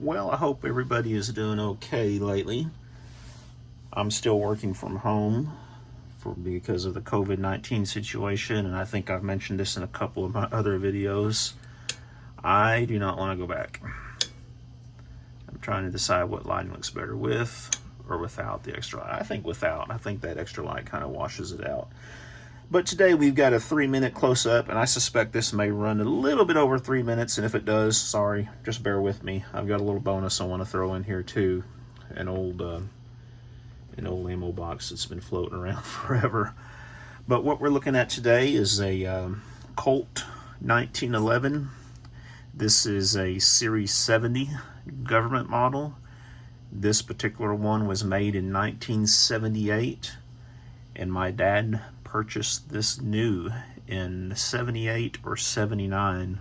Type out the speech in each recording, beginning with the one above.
Well, I hope everybody is doing okay lately. I'm still working from home because of the COVID-19 situation, and I think I've mentioned this in a couple of my other videos. I do not want to go back. I'm trying to decide what lighting looks better with or without the extra light. I think without. I think that extra light kind of washes it out. But today we've got a 3-minute close-up, and I suspect this may run a little bit over 3 minutes, and if it does, sorry, just bear with me. I've got a little bonus I want to throw in here too, an old ammo box that's been floating around forever. But what we're looking at today is a Colt 1911. This is a Series 70 government model. This particular one was made in 1978, and my dad purchased this new in 78 or 79.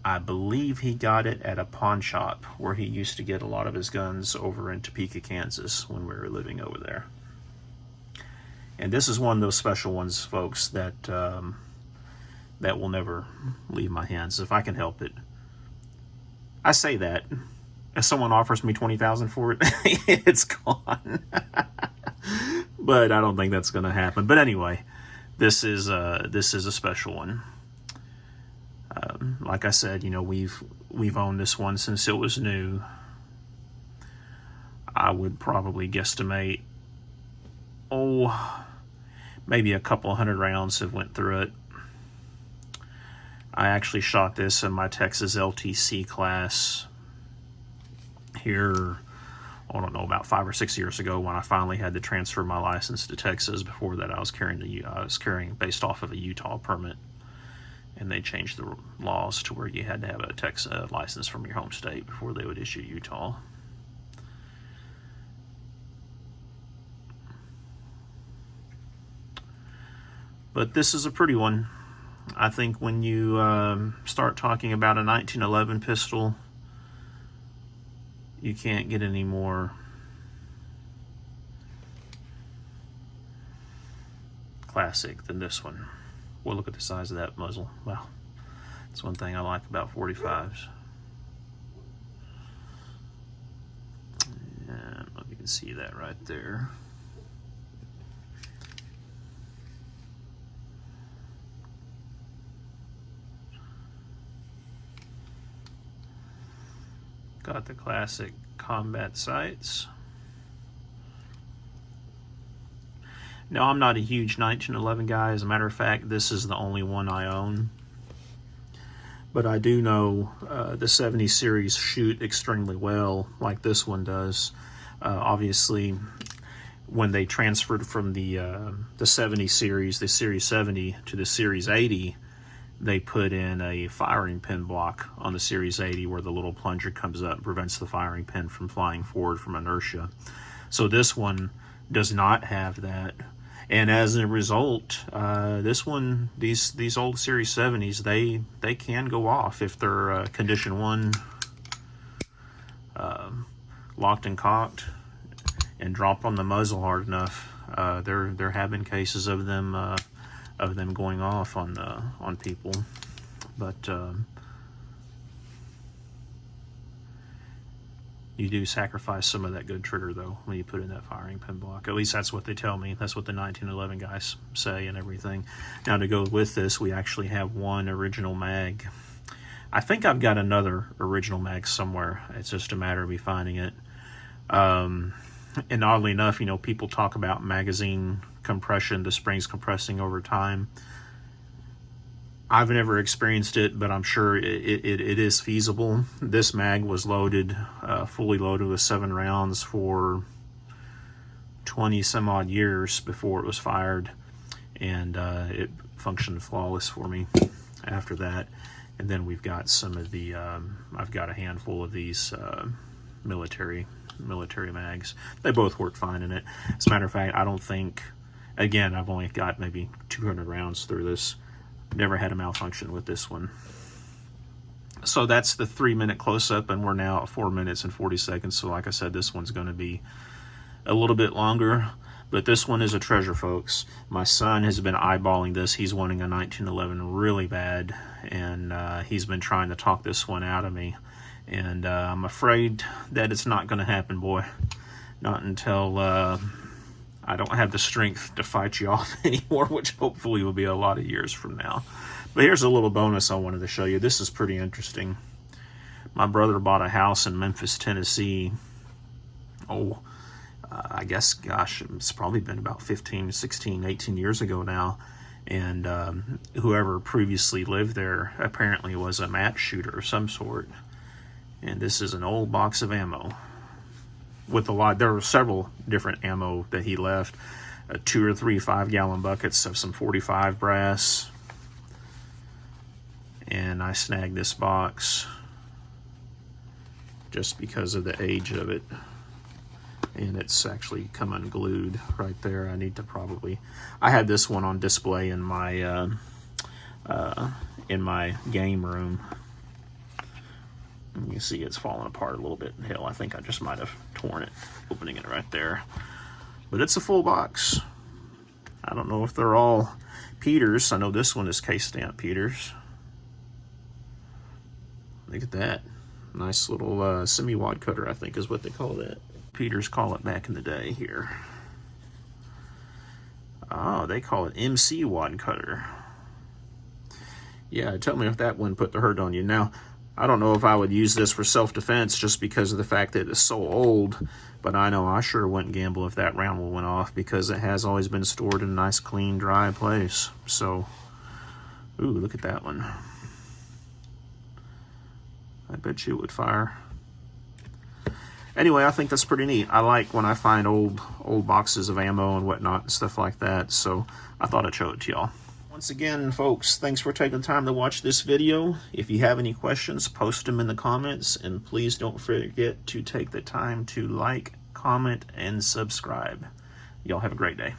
I believe he got it at a pawn shop where he used to get a lot of his guns over in Topeka, Kansas when we were living over there. And this is one of those special ones, folks, that that will never leave my hands if I can help it. I say that. If someone offers me $20,000 for it, it's gone. But I don't think that's going to happen. But anyway, this is a special one. Like I said, you know, we've owned this one since it was new. I would probably guesstimate, maybe a couple hundred rounds have went through it. I actually shot this in my Texas LTC class here, I don't know, about 5 or 6 years ago when I finally had to transfer my license to Texas. Before that, I was carrying based off of a Utah permit, and they changed the laws to where you had to have a Texas license from your home state before they would issue Utah. But this is a pretty one. I think when you start talking about a 1911 pistol, you can't get any more classic than this one. Well, look at the size of that muzzle. Wow, that's one thing I like about 45s. And I don't know if you can see that right there. Got the classic combat sights. Now, I'm not a huge 1911 guy. As a matter of fact, this is the only one I own. But I do know the 70 series shoot extremely well, like this one does. Obviously, when they transferred from the 70 series, the Series 70, to the Series 80, they put in a firing pin block on the Series 80 where the little plunger comes up and prevents the firing pin from flying forward from inertia. So this one does not have that. And as a result, this one, these old Series 70s, they can go off if they're condition 1, locked and cocked, and dropped on the muzzle hard enough. There have been cases of them going off on people, but you do sacrifice some of that good trigger though when you put in that firing pin block. At least that's what they tell me. That's what the 1911 guys say and everything. Now, to go with this, we actually have one original mag. I think I've got another original mag somewhere. It's just a matter of me finding it. And oddly enough, you know, people talk about magazine compression, the springs compressing over time. I've never experienced it, but I'm sure it is feasible. This mag was loaded, fully loaded with 7 rounds for 20 some odd years before it was fired, and it functioned flawless for me after that. And then we've got some of the, I've got a handful of these military mags. They both work fine in it. As a matter of fact, I don't think, again, I've only got maybe 200 rounds through this. Never had a malfunction with this one. So that's the 3-minute close-up, and we're now at 4 minutes and 40 seconds. So like I said, this one's going to be a little bit longer, but this one is a treasure, folks. My son has been eyeballing this. He's wanting a 1911 really bad, and he's been trying to talk this one out of me. And I'm afraid that it's not going to happen, boy. Not until I don't have the strength to fight you off anymore, which hopefully will be a lot of years from now. But here's a little bonus I wanted to show you. This is pretty interesting. My brother bought a house in Memphis, Tennessee. I guess, gosh, it's probably been about 15, 16, 18 years ago now. And whoever previously lived there apparently was a match shooter of some sort. And this is an old box of ammo. With a lot, there were several different ammo that he left. 2 or 3 5-gallon buckets of some 45 brass. And I snagged this box just because of the age of it. And it's actually come unglued right there. I need to probably, I had this one on display in my game room. You see it's falling apart a little bit. Hell, I think I just might have torn it, opening it right there. But it's a full box. I don't know if they're all Peters. I know this one is case-stamp Peters. Look at that. Nice little semi-wad cutter, I think is what they call that. Peters call it back in the day here. Oh, they call it MC wad cutter. Yeah, tell me if that one put the hurt on you. Now, I don't know if I would use this for self-defense just because of the fact that it's so old, but I know I sure wouldn't gamble if that round went off because it has always been stored in a nice, clean, dry place. So, ooh, look at that one. I bet you it would fire. Anyway, I think that's pretty neat. I like when I find old boxes of ammo and whatnot and stuff like that, so I thought I'd show it to y'all. Once again, folks, thanks for taking the time to watch this video. If you have any questions, post them in the comments, and please don't forget to take the time to like, comment, and subscribe. Y'all have a great day.